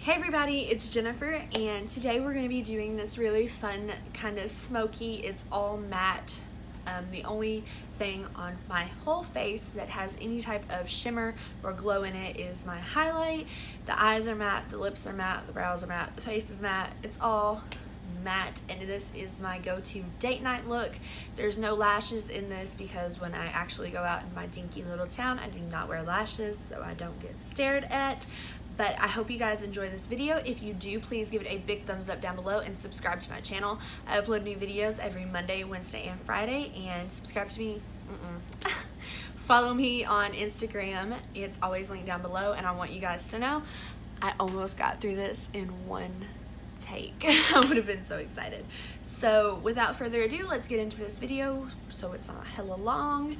Hey everybody, it's Jennifer, and today we're going to be doing this really fun, kind of smoky, it's all matte. The only thing on my whole face that has any type of shimmer or glow in it is my highlight. The eyes are matte, the lips are matte, the brows are matte, the face is matte. It's all matte, and this is my go-to date night look. There's no lashes in this because when I actually go out in my dinky little town, I do not wear lashes so I don't get stared at. But I hope you guys enjoy this video. If you do, please give it a big thumbs up down below and subscribe to my channel. I upload new videos every Monday, Wednesday, and Friday, and subscribe to me. Follow me on Instagram. It's always linked down below, and I want you guys to know I almost got through this in one take. I would have been so excited. So without further ado, let's get into this video so it's not hella long.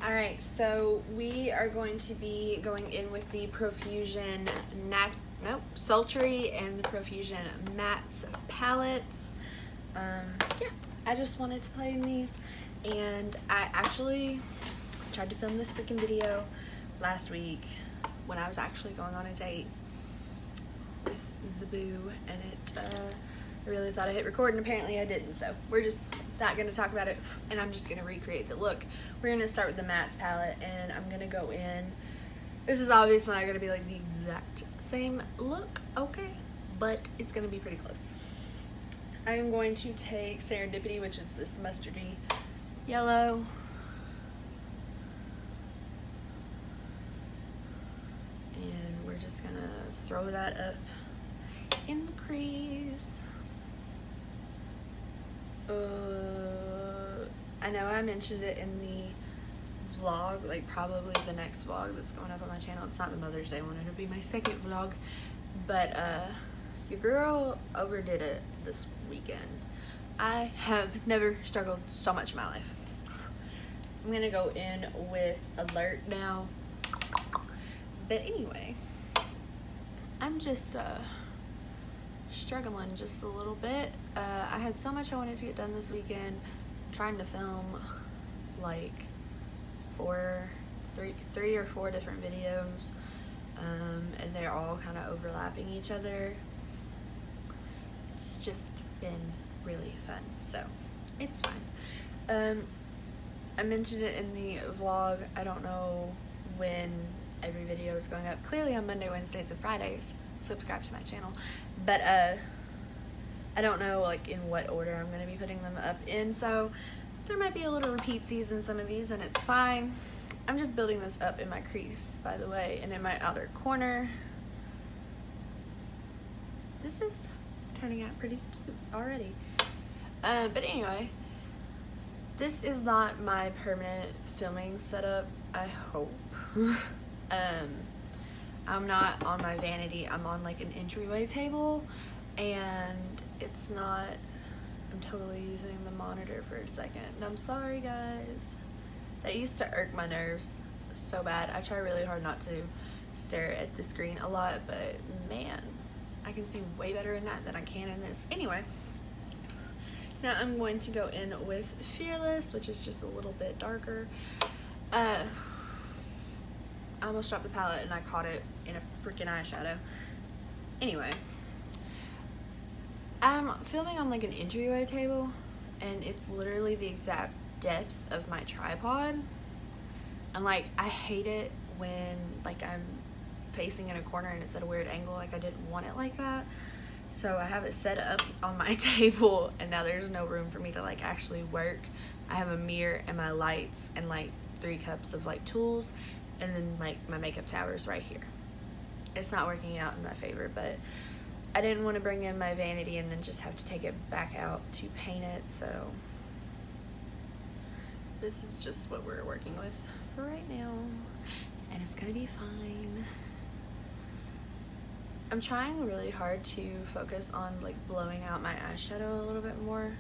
Alright, so we are going to be going in with the Profusion Sultry and the Profusion Mattes palettes. Yeah, I just wanted to play in these, and I actually tried to film this freaking video last week when I was actually going on a date with the boo, and I really thought I hit record, and apparently I didn't, so we're just not going to talk about it, and I'm just going to recreate the look. We're going to start with the Mattes palette, and I'm going to go in. This is obviously not going to be like the exact same look, okay, but it's going to be pretty close. I'm going to take Serendipity, which is this mustardy yellow, and we're just going to throw that up in the crease. I know I mentioned it in the vlog, like probably the next vlog that's going up on my channel. It's not the Mother's Day one, it'll be my second vlog, but your girl overdid it this weekend. I have never struggled so much in my life. I'm gonna go in with Alert now, but anyway, I'm just struggling just a little bit. I had so much I wanted to get done this weekend. I'm trying to film like three or four different videos, and they're all kind of overlapping each other. It's just been really fun, so it's fine. I mentioned it in the vlog. I don't know when every video is going up. Clearly on Monday, Wednesdays, and Fridays. Subscribe to my channel, but I don't know like in what order I'm going to be putting them up in, so there might be a little repeatsies in some of these, and it's fine. I'm just building this up in my crease, by the way, and in my outer corner. This is turning out pretty cute already, but anyway, this is not my permanent filming setup, I hope. I'm not on my vanity, I'm on like an entryway table, and it's not, I'm totally using the monitor for a second, and I'm sorry guys. That used to irk my nerves so bad. I try really hard not to stare at the screen a lot, but man, I can see way better in that than I can in this. Anyway, now I'm going to go in with Fearless, which is just a little bit darker. I almost dropped the palette and I caught it in a freaking eyeshadow. Anyway, I'm filming on like an entryway table, and it's literally the exact depth of my tripod. And like, I hate it when like I'm facing in a corner and it's at a weird angle. Like, I didn't want it like that, so I have it set up on my table, and now there's no room for me to like actually work. I have a mirror and my lights and like 3 cups of like tools, and then like my makeup tower is right here. It's not working out in my favor, but I didn't want to bring in my vanity and then just have to take it back out to paint it, so this is just what we're working with for right now, and it's gonna be fine. I'm trying really hard to focus on like blowing out my eyeshadow a little bit more.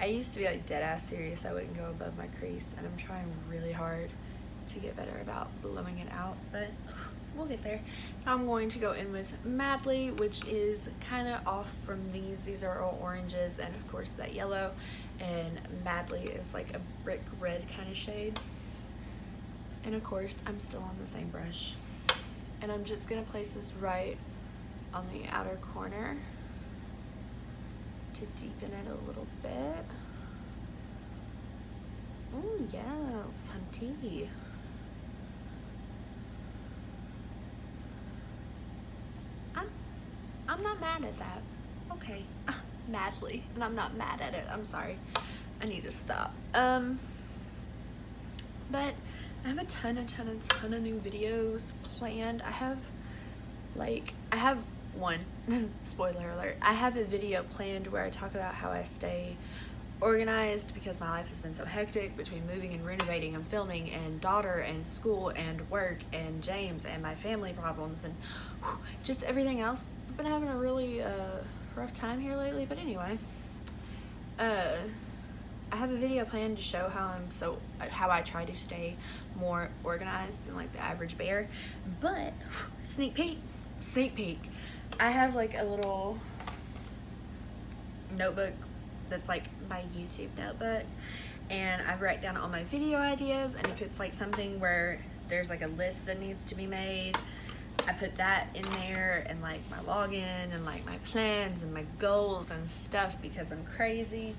I used to be like dead ass serious, I wouldn't go above my crease, and I'm trying really hard to get better about blowing it out, but we'll get there. Now I'm going to go in with Madly, which is kind of off from these. These are all oranges, and of course that yellow, and Madly is like a brick red kind of shade. And of course I'm still on the same brush, and I'm just gonna place this right on the outer corner to deepen it a little bit. Oh yes, hunty. I'm not mad at that. Okay. Madly. And I'm not mad at it. I'm sorry. I need to stop. But I have a ton of new videos planned. I have one, spoiler alert, I have a video planned where I talk about how I stay organized because my life has been so hectic between moving and renovating and filming and daughter and school and work and James and my family problems and just everything else. I've been having a really rough time here lately, but anyway, I have a video planned to show how I try to stay more organized than like the average bear. But sneak peek, I have like a little notebook that's like my YouTube notebook, and I write down all my video ideas, and if it's like something where there's like a list that needs to be made, I put that in there, and like my login and like my plans and my goals and stuff because I'm crazy.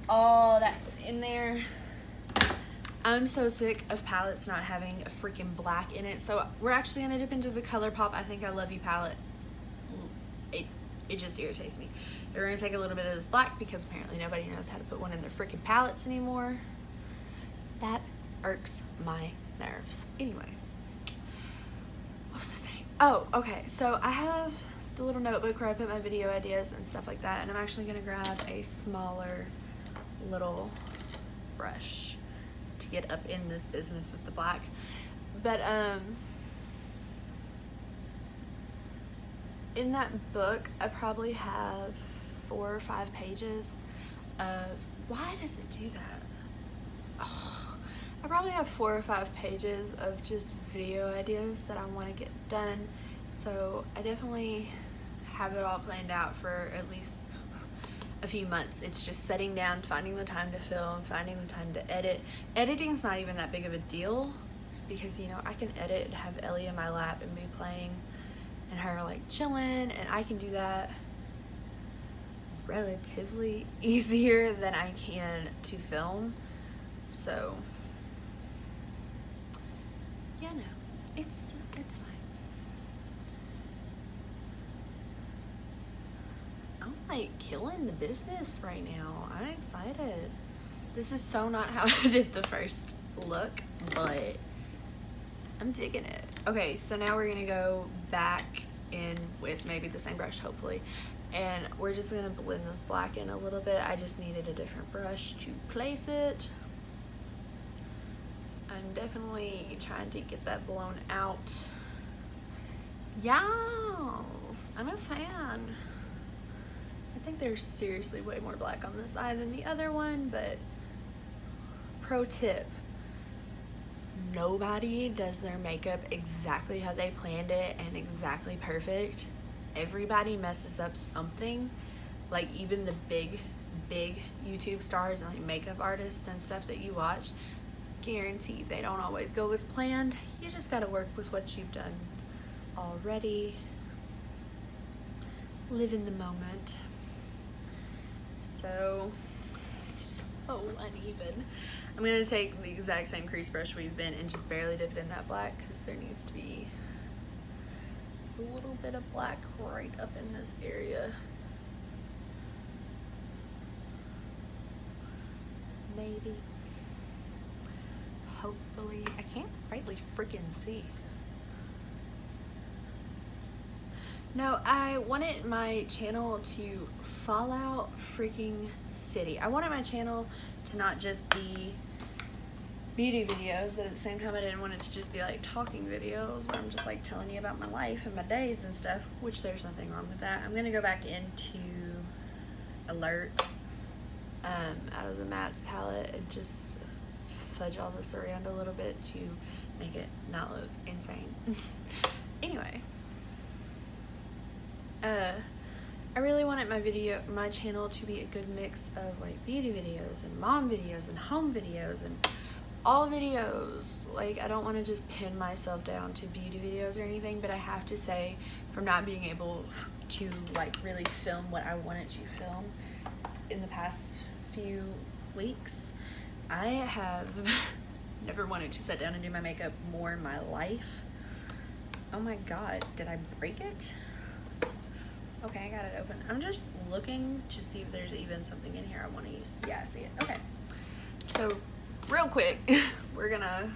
All that's in there. I'm so sick of palettes not having a freaking black in it, so we're actually gonna dip into the ColourPop I Think I Love You palette. It just irritates me. We're gonna take a little bit of this black because apparently nobody knows how to put one in their freaking palettes anymore. That irks my nerves. Anyway, what was I saying? Oh, okay, so I have the little notebook where I put my video ideas and stuff like that, and I'm actually gonna grab a smaller little brush to get up in this business with the black. But in that book I probably have 4 or 5 pages of, why does it do that? Oh, I probably have 4 or 5 pages of just video ideas that I want to get done, so I definitely have it all planned out for at least a few months. It's just sitting down, finding the time to film, finding the time to edit. Editing's not even that big of a deal because, you know, I can edit and have Ellie in my lap and be playing and her like chilling, and I can do that relatively easier than I can to film. So yeah, no, it's fine. I'm like killing the business right now. I'm excited. This is so not how I did the first look, but I'm digging it. Okay, so now we're gonna go back in with maybe the same brush, hopefully, and we're just gonna blend this black in a little bit. I just needed a different brush to place it. I'm definitely trying to get that blown out. Yes, I'm a fan. I think there's seriously way more black on this eye than the other one, but pro tip, nobody does their makeup exactly how they planned it and exactly perfect. Everybody messes up something. Like even the big YouTube stars and like makeup artists and stuff that you watch, guaranteed they don't always go as planned. You just gotta work with what you've done already. Live in the moment. So uneven. I'm gonna take the exact same crease brush we've been and just barely dip it in that black because there needs to be a little bit of black right up in this area. Maybe. Hopefully. I can't rightly freaking see. No, I wanted my channel to Fallout freaking City. I wanted my channel to not just be beauty videos, but at the same time I didn't want it to just be like talking videos where I'm just like telling you about my life and my days and stuff, which there's nothing wrong with that. I'm gonna go back into Alert out of the Mattes palette and just fudge all this around a little bit to make it not look insane. Anyway, I really wanted my channel to be a good mix of like beauty videos and mom videos and home videos and all videos, like, I don't want to just pin myself down to beauty videos or anything, but I have to say, from not being able to like really film what I wanted to film in the past few weeks, I have never wanted to sit down and do my makeup more in my life. Oh my god, did I break it? Okay, I got it open. I'm just looking to see if there's even something in here I want to use. Yeah, I see it. Okay. So, real quick, we're gonna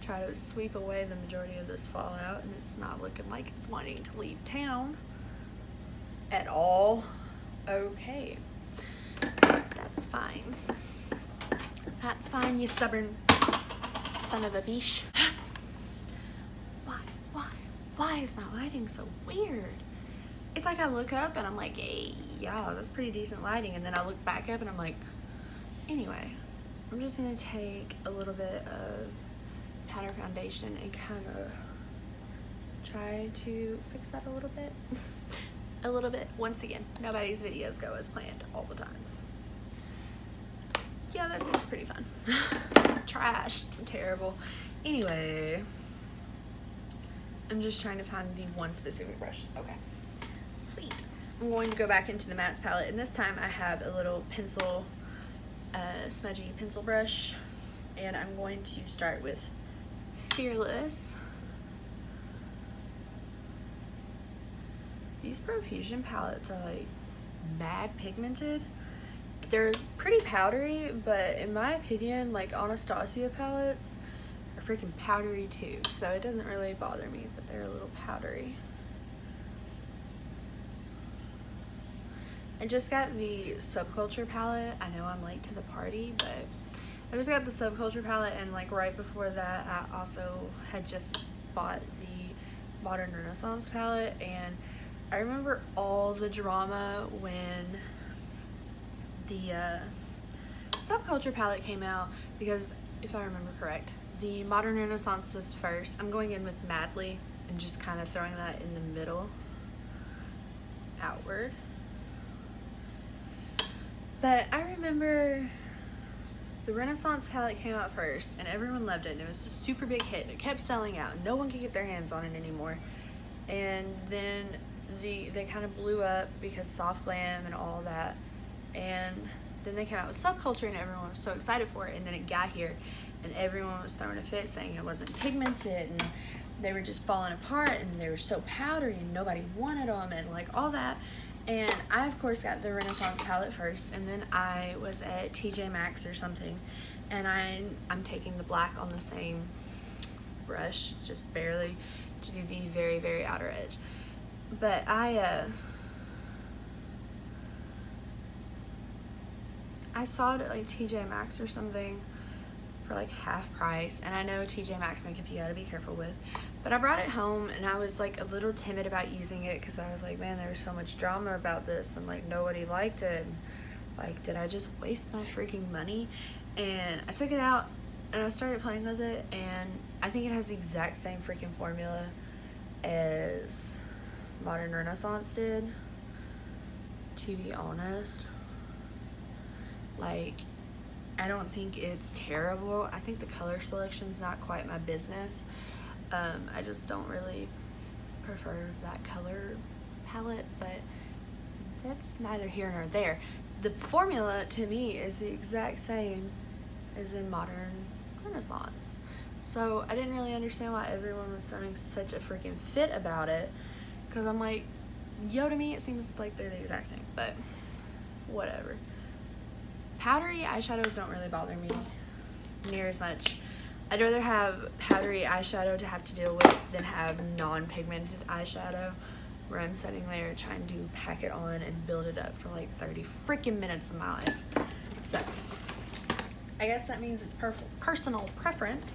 try to sweep away the majority of this fallout, and it's not looking like it's wanting to leave town at all. Okay. That's fine. That's fine, you stubborn son of a bitch. Why is my lighting so weird? It's like I look up and I'm like, hey, yeah, that's pretty decent lighting. And then I look back up and I'm like, anyway, I'm just gonna take a little bit of powder foundation and kind of try to fix that a little bit. A little bit. Once again, nobody's videos go as planned all the time. Yeah, that seems pretty fun. Trash. Terrible. Anyway, I'm just trying to find the one specific brush. Okay. Sweet. I'm going to go back into the mattes palette, and this time I have a little pencil, smudgy pencil brush, and I'm going to start with Fearless. These Profusion palettes are like mad pigmented. They're pretty powdery, but in my opinion, like Anastasia palettes are freaking powdery too, so it doesn't really bother me that they're a little powdery. I just got the Subculture palette. I know I'm late to the party, but I just got the Subculture palette, and like right before that I also had just bought the Modern Renaissance palette, and I remember all the drama when the Subculture palette came out, because if I remember correct, the Modern Renaissance was first. I'm going in with Madly and just kind of throwing that in the middle outward. But I remember the Renaissance palette came out first and everyone loved it, and it was a super big hit. It kept selling out. No one could get their hands on it anymore. And then they kind of blew up because soft glam and all that. And then they came out with Subculture and everyone was so excited for it. And then it got here and everyone was throwing a fit saying it wasn't pigmented and they were just falling apart and they were so powdery and nobody wanted them and like all that. And I of course got the Renaissance palette first, and then I was at TJ Maxx or something, and I'm taking the black on the same brush, just barely, to do the very, very outer edge. But I saw it at like TJ Maxx or something for like half price, and I know TJ Maxx makeup you gotta be careful with, but I brought it home and I was like a little timid about using it because I was like, man, there was so much drama about this and like nobody liked it, and like, did I just waste my freaking money? And I took it out and I started playing with it, and I think it has the exact same freaking formula as Modern Renaissance did, to be honest. Like, I don't think it's terrible. I think the color selection's not quite my business. I just don't really prefer that color palette, but that's neither here nor there. The formula to me is the exact same as in Modern Renaissance. So I didn't really understand why everyone was throwing such a freaking fit about it, because I'm like, yo, to me it seems like they're the exact same, but whatever. Powdery eyeshadows don't really bother me near as much. I'd rather have powdery eyeshadow to have to deal with than have non-pigmented eyeshadow where I'm sitting there trying to pack it on and build it up for like 30 freaking minutes of my life. So I guess that means it's personal preference.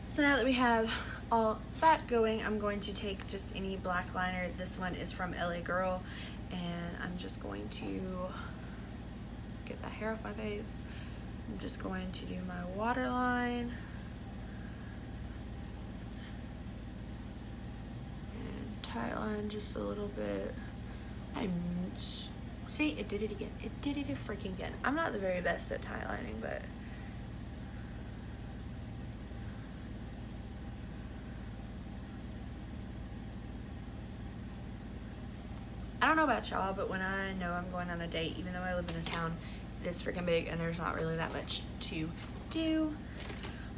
So now that we have all that going, I'm going to take just any black liner. This one is from LA Girl, and I'm just going to get that hair off my face. I'm just going to do my waterline. And tight line just a little bit. See, it did it again. It did it freaking again. I'm not the very best at tight lining, but I don't know about y'all, but when I know I'm going on a date, even though I live in a town this freaking big and there's not really that much to do,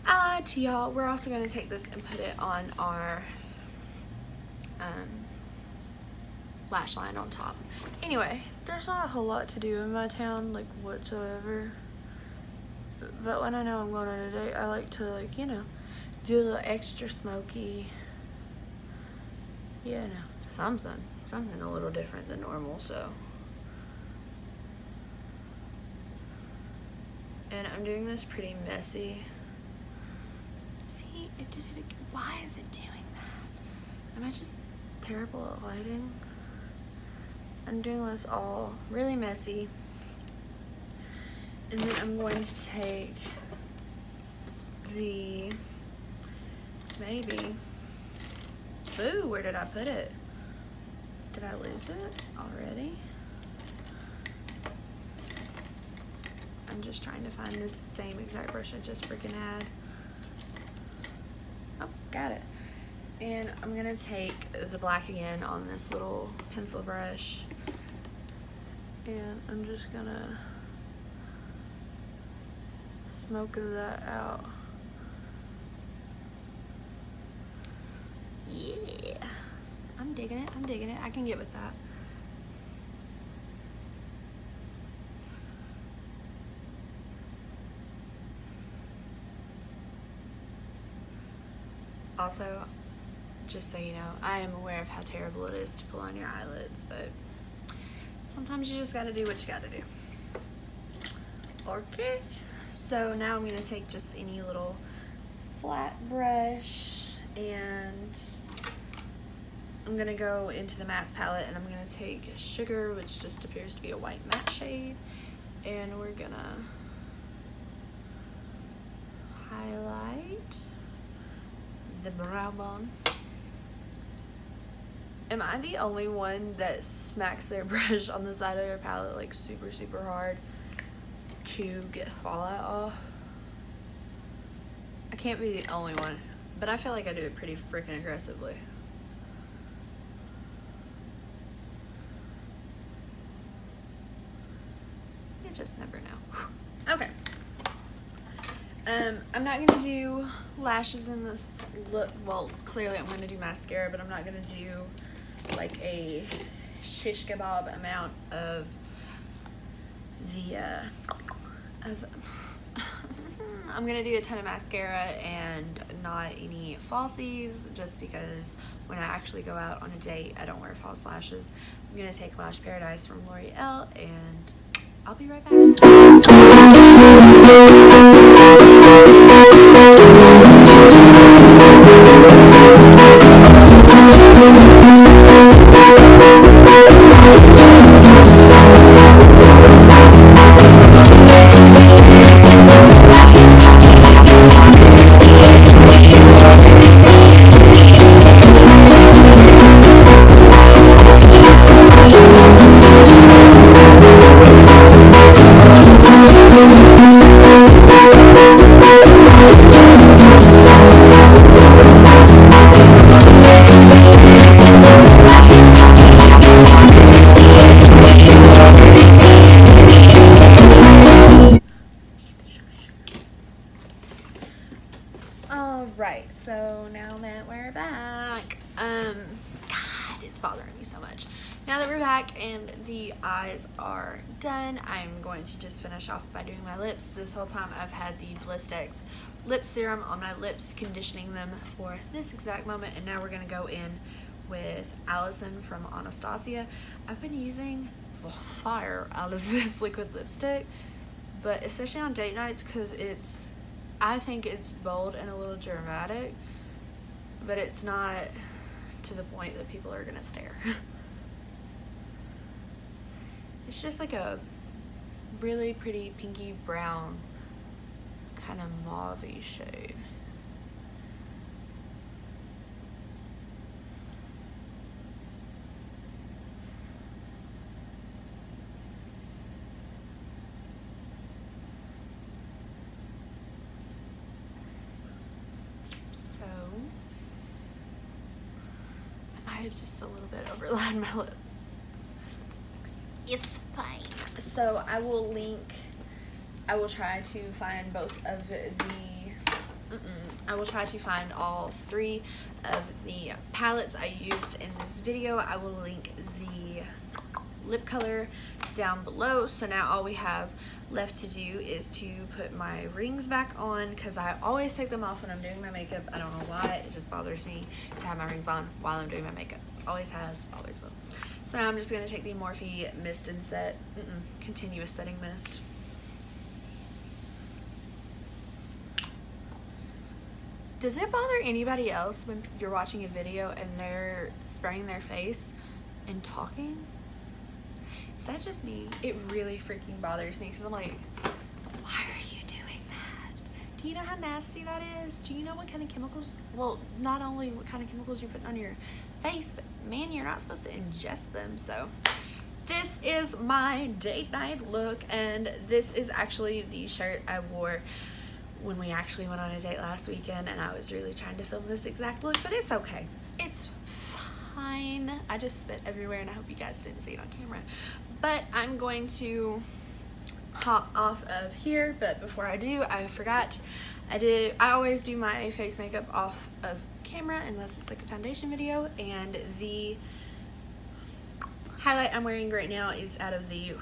I lied to y'all. We're also going to take this and put it on our lash line on top. Anyway, there's not a whole lot to do in my town, like, whatsoever. But when I know I'm going on a date, I like to, like, you know, do a little extra smoky, you know, something a little different than normal. So, and I'm doing this pretty messy. See, it did it again. Why is it doing that? Am I just terrible at lighting? I'm doing this all really messy, and then I'm going to take the, maybe, ooh, where did I put it? Did I lose it already? I'm just trying to find this same exact brush I just freaking had. Oh, got it. And I'm gonna take the black again on this little pencil brush, and I'm just gonna smoke that out. Yeah, I'm digging it, I can get with that. Also, just so you know, I am aware of how terrible it is to pull on your eyelids, but sometimes you just gotta do what you gotta do. Okay, so now I'm gonna take just any little flat brush, and I'm gonna go into the matte palette, and I'm gonna take Sugar, which just appears to be a white matte shade, and we're gonna highlight the brow bone. Am I the only one that smacks their brush on the side of their palette like super hard to get fallout off? I can't be the only one, but I feel like I do it pretty freaking aggressively. You just never know. Okay. I'm not gonna do lashes in this look. Well, clearly I'm gonna do mascara, but I'm not gonna do like a shish kebab amount of the I'm gonna do a ton of mascara and not any falsies, just because when I actually go out on a date, I don't wear false lashes. I'm gonna take Lash Paradise from L'Oreal, and I'll be right back. Alright, so now that we're back, God, it's bothering me so much. Now that we're back and the eyes are done, I'm going to just finish off by doing my lips. This whole time I've had the Blistex lip serum on my lips, conditioning them for this exact moment, and now we're going to go in with Allison from Anastasia. I've been using the fire out of this liquid lipstick, but especially on date nights, because I think it's bold and a little dramatic, but it's not to the point that people are gonna stare. It's just like a really pretty pinky brown kind of mauve-y shade. I just a little bit overlined my lip. So I will try to find I will try to find all 3 of the palettes I used in this video. I will link the lip color down below. So now all we have left to do is to put my rings back on, because I always take them off when I'm doing my makeup. I don't know why, it just bothers me to have my rings on while I'm doing my makeup. Always has, always will. So now I'm just going to take the Morphe Mist and Set Continuous Setting Mist. Does it bother anybody else when you're watching a video and they're spraying their face and talking? Is that just me? It really freaking bothers me, because I'm like, why are you doing that? Do you know how nasty that is? Do you know what kind of chemicals, well, not only what kind of chemicals you're putting on your face, but man, you're not supposed to ingest them. So this is my date night look, and this is actually the shirt I wore when we actually went on a date last weekend, and I was really trying to film this exact look, but it's okay. It's fine. I just spit everywhere, and I hope you guys didn't see it on camera. But I'm going to hop off of here, but before I do, I forgot. I always do my face makeup off of camera unless it's like a foundation video, and the highlight I'm wearing right now is out of the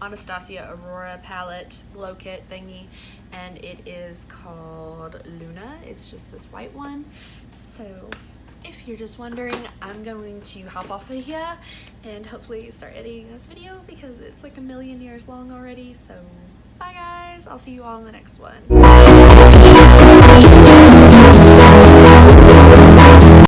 Anastasia Aurora palette glow kit thingy, and it is called Luna. It's just this white one. So if you're just wondering, I'm going to hop off of here and hopefully start editing this video, because it's like a million years long already. So bye guys, I'll see you all in the next one.